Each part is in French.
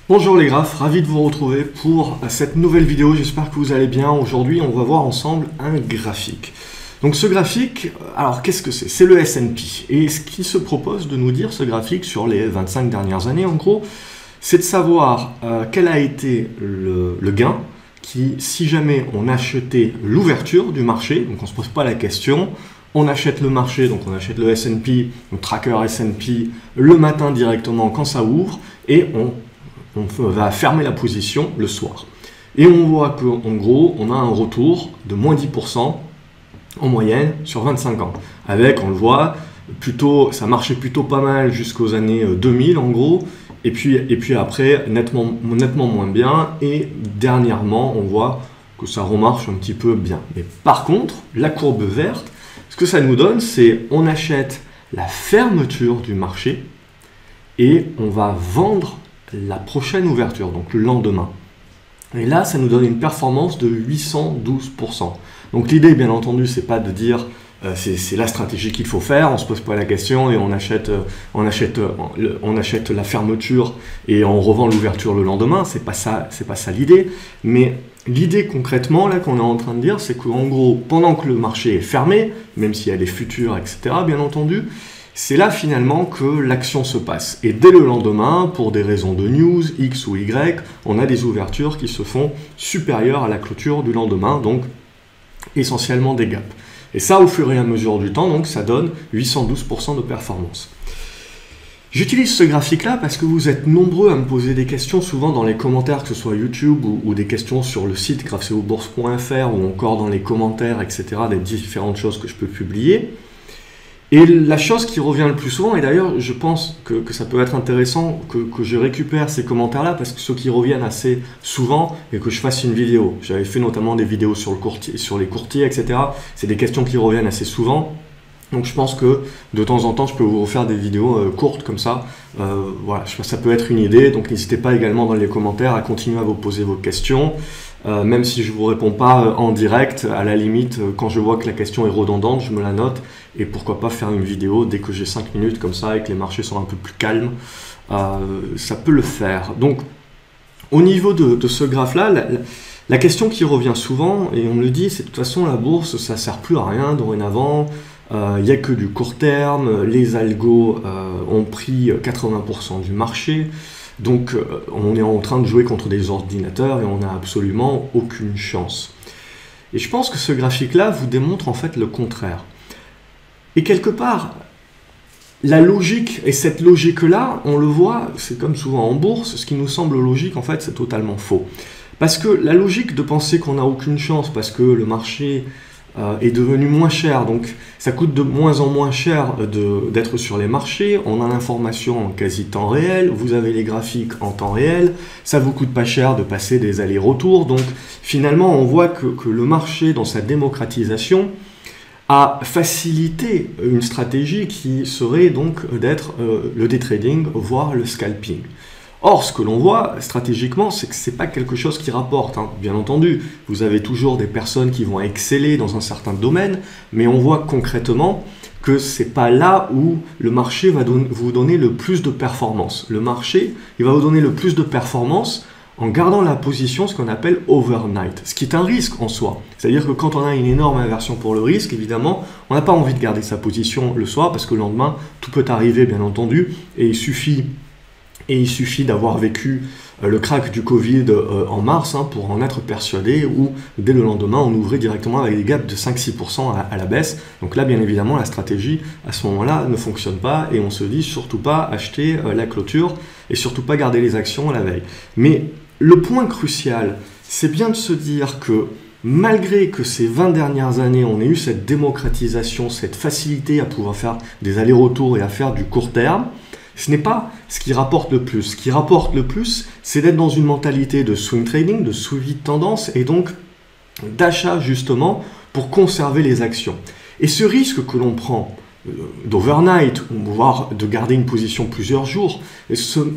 Bonjour les graphes, ravi de vous retrouver pour cette nouvelle vidéo, j'espère que vous allez bien. Aujourd'hui on va voir ensemble un graphique. Donc ce graphique, alors qu'est-ce que c'est? C'est le S&P. Et ce qui se propose de nous dire ce graphique sur les 25 dernières années en gros, c'est de savoir quel a été le gain qui, si jamais on achetait l'ouverture du marché, donc on ne se pose pas la question, on achète le marché, donc on achète le S&P, le tracker S&P le matin directement quand ça ouvre et on va fermer la position le soir. Et on voit qu'en gros, on a un retour de moins 10% en moyenne sur 25 ans. Avec, on le voit, ça marchait plutôt pas mal jusqu'aux années 2000 en gros, et puis après, nettement moins bien, et dernièrement, on voit que ça remarche un petit peu bien. Mais par contre, la courbe verte, ce que ça nous donne, c'est on achète la fermeture du marché, et on va vendre la prochaine ouverture, donc le lendemain. Et là, ça nous donne une performance de 812%. Donc l'idée, bien entendu, c'est pas de dire c'est la stratégie qu'il faut faire, on se pose pas la question et on achète la fermeture et on revend l'ouverture le lendemain. C'est pas ça l'idée. Mais l'idée concrètement là qu'on est en train de dire, c'est qu'en gros, pendant que le marché est fermé, même s'il y a des futurs, etc., bien entendu, c'est là finalement que l'action se passe. Et dès le lendemain, pour des raisons de news, X ou Y, on a des ouvertures qui se font supérieures à la clôture du lendemain, donc essentiellement des gaps. Et ça, au fur et à mesure du temps, donc ça donne 812% de performance. J'utilise ce graphique-là parce que vous êtes nombreux à me poser des questions, souvent dans les commentaires, que ce soit YouTube ou des questions sur le site graphceobourse.fr ou encore dans les commentaires, etc., des différentes choses que je peux publier. Et la chose qui revient le plus souvent, et d'ailleurs je pense que ça peut être intéressant que je récupère ces commentaires-là, parce que ceux qui reviennent assez souvent, et que je fasse une vidéo. J'avais fait notamment des vidéos sur les courtiers, etc. C'est des questions qui reviennent assez souvent. Donc je pense que de temps en temps, je peux vous refaire des vidéos courtes comme ça. Voilà, je pense que ça peut être une idée. Donc n'hésitez pas également dans les commentaires à continuer à vous poser vos questions. Même si je ne vous réponds pas en direct, à la limite, quand je vois que la question est redondante, je me la note. Et pourquoi pas faire une vidéo dès que j'ai 5 minutes comme ça et que les marchés sont un peu plus calmes. Ça peut le faire. Donc, au niveau de ce graphe-là, la question qui revient souvent, et on me le dit, c'est de toute façon la bourse, ça ne sert plus à rien dorénavant. Il n'y a que du court terme. Les algos ont pris 80% du marché. Donc, on est en train de jouer contre des ordinateurs et on n'a absolument aucune chance. Et je pense que ce graphique-là vous démontre en fait le contraire. Et quelque part, la logique, et cette logique-là, on le voit, c'est comme souvent en bourse, ce qui nous semble logique, en fait, c'est totalement faux. Parce que la logique de penser qu'on n'a aucune chance parce que le marché est devenu moins cher, donc ça coûte de moins en moins cher d'être sur les marchés, on a l'information en quasi temps réel, vous avez les graphiques en temps réel, ça vous coûte pas cher de passer des allers-retours, donc finalement on voit que le marché dans sa démocratisation a facilité une stratégie qui serait donc d'être le day trading, voire le scalping. Or, ce que l'on voit stratégiquement, c'est que ce n'est pas quelque chose qui rapporte. Hein. Bien entendu, vous avez toujours des personnes qui vont exceller dans un certain domaine, mais on voit concrètement que ce n'est pas là où le marché va vous donner le plus de performance. Le marché, il va vous donner le plus de performance en gardant la position, ce qu'on appelle overnight, ce qui est un risque en soi. C'est-à-dire que quand on a une énorme aversion pour le risque, évidemment, on n'a pas envie de garder sa position le soir, parce que le lendemain, tout peut arriver, bien entendu, et il suffit d'avoir vécu le crack du Covid en mars pour en être persuadé, où dès le lendemain, on ouvrait directement avec des gaps de 5-6% à la baisse. Donc là, bien évidemment, la stratégie, à ce moment-là, ne fonctionne pas, et on se dit surtout pas acheter la clôture, et surtout pas garder les actions à la veille. Mais le point crucial, c'est bien de se dire que malgré que ces 20 dernières années, on ait eu cette démocratisation, cette facilité à pouvoir faire des allers-retours et à faire du court terme, ce n'est pas ce qui rapporte le plus. Ce qui rapporte le plus, c'est d'être dans une mentalité de swing trading, de suivi de tendance et donc d'achat justement pour conserver les actions. Et ce risque que l'on prend d'overnight, voire de garder une position plusieurs jours,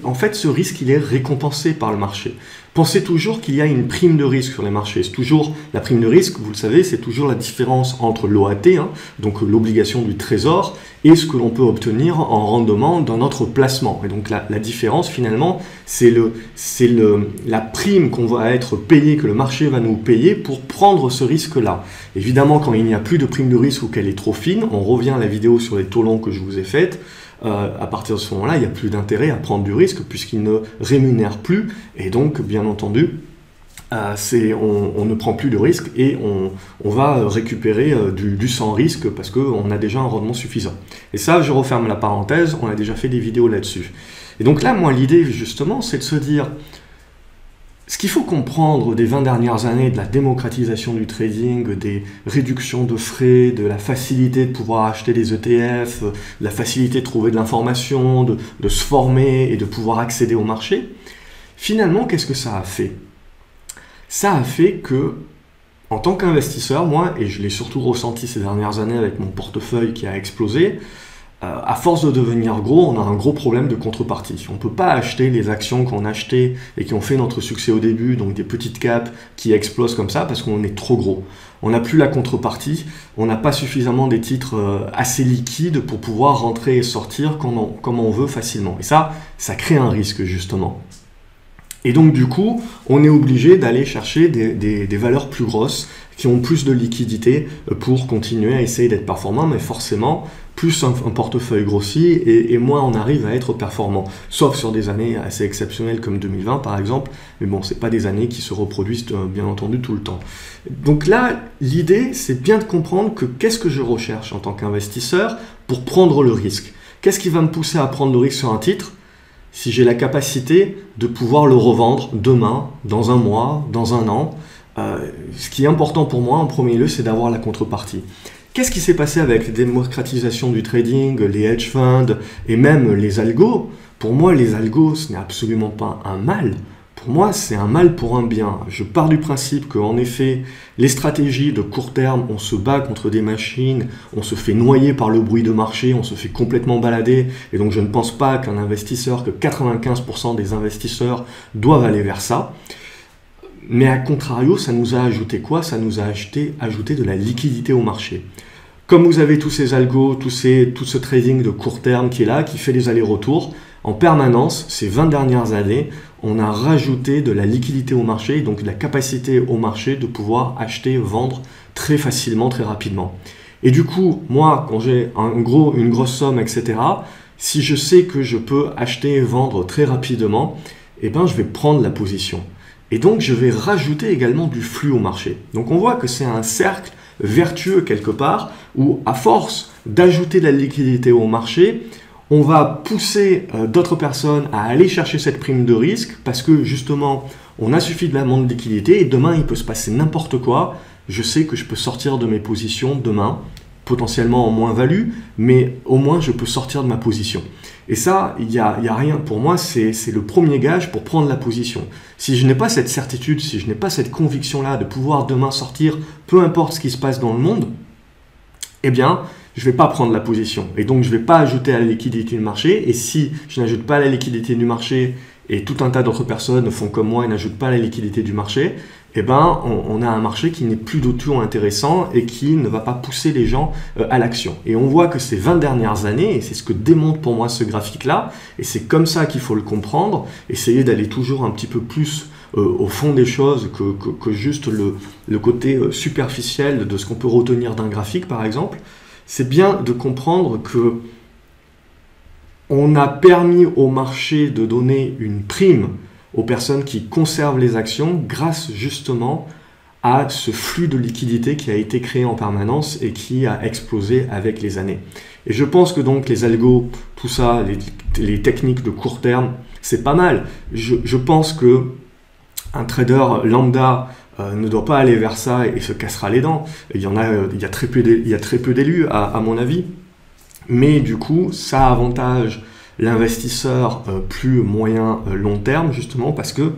en fait ce risque il est récompensé par le marché. Pensez toujours qu'il y a une prime de risque sur les marchés. C'est toujours la prime de risque, vous le savez, c'est toujours la différence entre l'OAT, donc l'obligation du trésor, et ce que l'on peut obtenir en rendement dans notre placement. Et donc la différence finalement, c'est la prime qu'on va être payé, que le marché va nous payer pour prendre ce risque-là. Évidemment, quand il n'y a plus de prime de risque ou qu'elle est trop fine, on revient à la vidéo sur les taux longs que je vous ai faite. À partir de ce moment-là, il n'y a plus d'intérêt à prendre du risque puisqu'il ne rémunère plus et donc, bien entendu, on ne prend plus de risque et on va récupérer du sans risque parce qu'on a déjà un rendement suffisant. Et ça, je referme la parenthèse, on a déjà fait des vidéos là-dessus. Et donc là, moi, l'idée, justement, c'est de se dire, ce qu'il faut comprendre des 20 dernières années de la démocratisation du trading, des réductions de frais, de la facilité de pouvoir acheter des ETF, de la facilité de trouver de l'information, de se former et de pouvoir accéder au marché, finalement, qu'est-ce que ça a fait? Ça a fait que, en tant qu'investisseur, moi, et je l'ai surtout ressenti ces dernières années avec mon portefeuille qui a explosé, à force de devenir gros, on a un gros problème de contrepartie. On ne peut pas acheter les actions qu'on a achetées et qui ont fait notre succès au début, donc des petites caps qui explosent comme ça parce qu'on est trop gros. On n'a plus la contrepartie, on n'a pas suffisamment des titres assez liquides pour pouvoir rentrer et sortir comme on veut facilement. Et ça crée un risque justement. Et donc du coup, on est obligé d'aller chercher des valeurs plus grosses qui ont plus de liquidité pour continuer à essayer d'être performant, mais forcément, plus un portefeuille grossit et moins on arrive à être performant. Sauf sur des années assez exceptionnelles comme 2020 par exemple, mais bon, c'est pas des années qui se reproduisent bien entendu tout le temps. Donc là, l'idée, c'est bien de comprendre que qu'est-ce que je recherche en tant qu'investisseur pour prendre le risque. Qu'est-ce qui va me pousser à prendre le risque sur un titre si j'ai la capacité de pouvoir le revendre demain, dans un mois, dans un an. Ce qui est important pour moi en premier lieu, c'est d'avoir la contrepartie. Qu'est-ce qui s'est passé avec la démocratisation du trading, les hedge funds et même les algos? Pour moi, les algos, ce n'est absolument pas un mal. Pour moi, c'est un mal pour un bien. Je pars du principe qu'en effet, les stratégies de court terme, on se bat contre des machines, on se fait noyer par le bruit de marché, on se fait complètement balader. Et donc, je ne pense pas qu'un investisseur, que 95% des investisseurs doivent aller vers ça. Mais à contrario, ça nous a ajouté quoi? Ça nous a ajouté de la liquidité au marché. Comme vous avez tous ces algos, tout ce trading de court terme qui est là, qui fait des allers-retours, en permanence, ces 20 dernières années, on a rajouté de la liquidité au marché, donc de la capacité au marché de pouvoir acheter, vendre très facilement, très rapidement. Et du coup, moi, quand j'ai une grosse somme, etc., si je sais que je peux acheter et vendre très rapidement, eh ben, je vais prendre la position. Et donc, je vais rajouter également du flux au marché. Donc, on voit que c'est un cercle vertueux quelque part, où à force d'ajouter de la liquidité au marché, on va pousser d'autres personnes à aller chercher cette prime de risque parce que justement, on a suffisamment de liquidité et demain, il peut se passer n'importe quoi. Je sais que je peux sortir de mes positions demain, potentiellement en moins-value, mais au moins, je peux sortir de ma position. Et ça, il y a rien. Pour moi, c'est le premier gage pour prendre la position. Si je n'ai pas cette certitude, si je n'ai pas cette conviction-là de pouvoir demain sortir, peu importe ce qui se passe dans le monde, eh bien, je ne vais pas prendre la position. Et donc, je ne vais pas ajouter à la liquidité du marché. Et si je n'ajoute pas à la liquidité du marché et tout un tas d'autres personnes font comme moi et n'ajoutent pas à la liquidité du marché, eh ben, on a un marché qui n'est plus du tout intéressant et qui ne va pas pousser les gens à l'action. Et on voit que ces 20 dernières années, et c'est ce que démontre pour moi ce graphique-là, et c'est comme ça qu'il faut le comprendre, essayer d'aller toujours un petit peu plus au fond des choses que juste le côté superficiel de ce qu'on peut retenir d'un graphique, par exemple. C'est bien de comprendre que on a permis au marché de donner une prime aux personnes qui conservent les actions grâce justement à ce flux de liquidité qui a été créé en permanence et qui a explosé avec les années. Et je pense que donc les algos, tout ça, les techniques de court terme, c'est pas mal. Je pense que un trader lambda ne doit pas aller vers ça et se cassera les dents. Il y a très peu d'élus à mon avis. Mais du coup, ça avantage l'investisseur plus moyen long terme justement parce que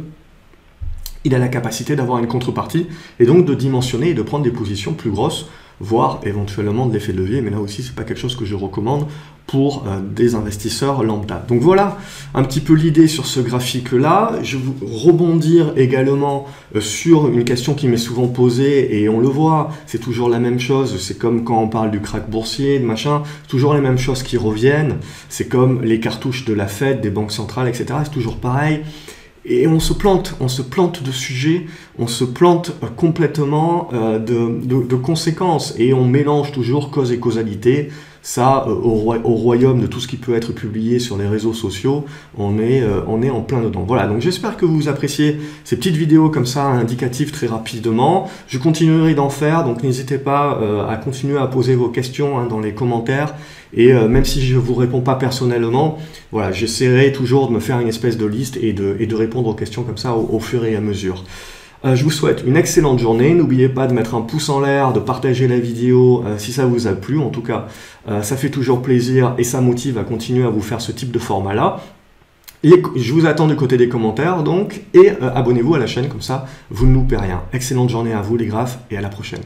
il a la capacité d'avoir une contrepartie et donc de dimensionner et de prendre des positions plus grosses voire éventuellement de l'effet de levier, mais là aussi c'est pas quelque chose que je recommande pour des investisseurs lambda. Donc voilà un petit peu l'idée sur ce graphique-là. Je vais rebondir également sur une question qui m'est souvent posée, et on le voit, c'est toujours la même chose, c'est comme quand on parle du crack boursier, de machin, toujours les mêmes choses qui reviennent, c'est comme les cartouches de la Fed, des banques centrales, etc., c'est toujours pareil. Et on se plante de sujets, on se plante complètement de conséquences, et on mélange toujours cause et causalité. Ça, au royaume de tout ce qui peut être publié sur les réseaux sociaux, on est en plein dedans. Voilà, donc j'espère que vous appréciez ces petites vidéos comme ça, indicatives très rapidement. Je continuerai d'en faire, donc n'hésitez pas à continuer à poser vos questions dans les commentaires. Et même si je ne vous réponds pas personnellement, voilà, j'essaierai toujours de me faire une espèce de liste et de répondre aux questions comme ça au fur et à mesure. Je vous souhaite une excellente journée. N'oubliez pas de mettre un pouce en l'air, de partager la vidéo si ça vous a plu. En tout cas, ça fait toujours plaisir et ça motive à continuer à vous faire ce type de format-là. Je vous attends du côté des commentaires donc, et abonnez-vous à la chaîne, comme ça vous ne loupez rien. Excellente journée à vous les graphes et à la prochaine.